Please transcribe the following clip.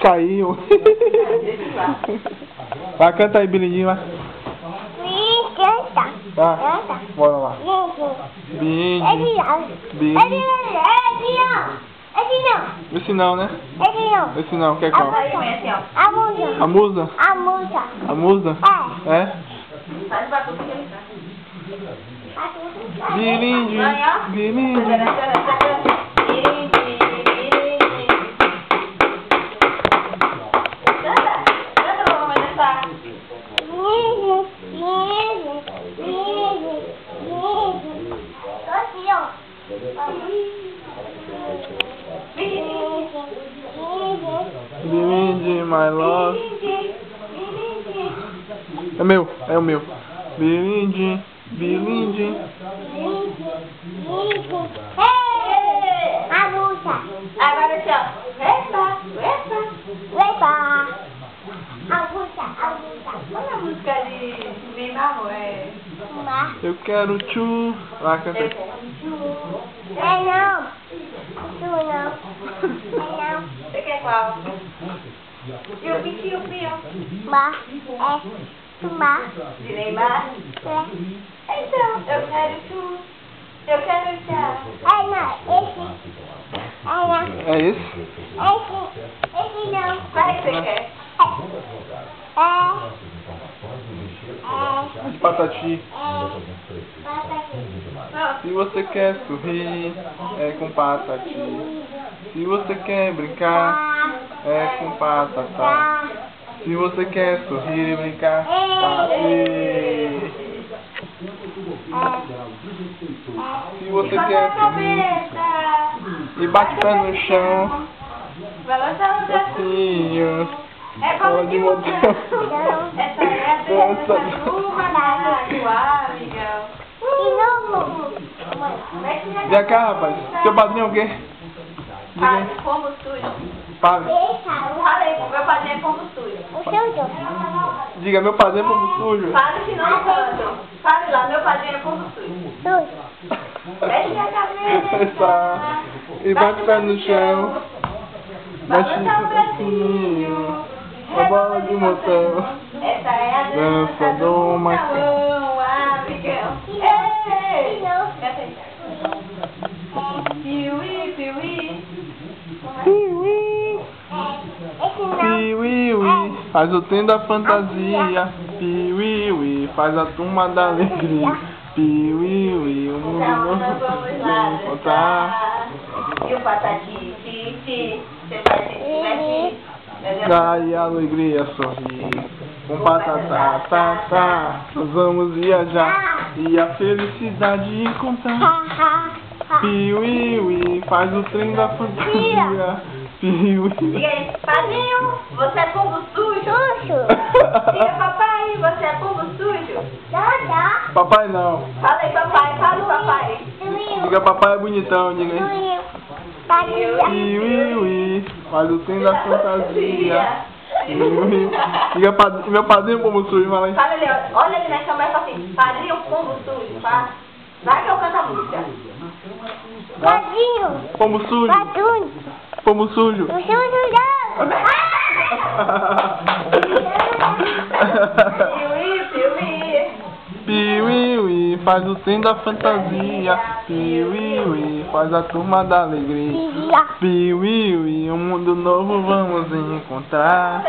Caiu. Vai, canta aí, Bilindinho, vai. Canta. Tá, bora lá. Bilindinho. Esse não, né? Esse não, quer qual? A musa? A musa? É? Bilindinho. Bilindinho, my love. É meu, é o meu. Bilindinho, Bilindinho. Agora aqui, ó. Olha a música de Neymar, amor. Eu quero tchu. Lá, canta aí. Você quer qual? Piu-piu. De Neymar? Então, eu quero tchu. Eu quero tchau. É esse? Qual é que você quer? De patati. Se você quer sorrir, é com patati. Se você quer brincar, é com patatá. Se você quer sorrir e brincar, patati. Se você quer sorrir e bate o pé no chão, assim, Bola de motel. Essa é a dança do Manágua, Miguel. Vem cá, rapaz. Seu padrinho é o quê? Diga aí. Pombo sujo. Fale. Falei, meu padrinho é pombo sujo. Diga, meu padrinho é pombo sujo. Fale que não canto. Fale lá, meu padrinho é pombo sujo. Mexe a cabeça. E bate o pé no chão. Mexe o bracinho. A bola de motel. Essa é a dança do macarrão. Ah, Miguel. Ei! Canta aí. Piuí. Piuí, faz o trem da fantasia. Piuí, faz a turma da alegria. Piuí, o mundo novo Vamos lá encontrar. E o patati, você vai se Daí a alegria sorri. Com patatá, tá. Nós vamos viajar e a felicidade encontrar. Piuí, faz o trem da fantasia. Piuí. Diga aí, padrinho, você é pombo sujo? Diga, papai, você é pombo sujo? Papai não. Fala aí, papai, fala o papai. Diga, papai é bonitão, diga aí. Piuí, faz o trem da fantasia. Piuí. Diga, meu padrinho pombo sujo, fala aí. Fala ali, olha ali na câmera e fala assim, padrinho pombo sujo, tá? Vai que eu canto a música. Pombo sujo. Pombo sujo. Piuí, faz o trem da fantasia. Piuí, faz a turma da alegria. Piuí, um mundo novo vamos encontrar.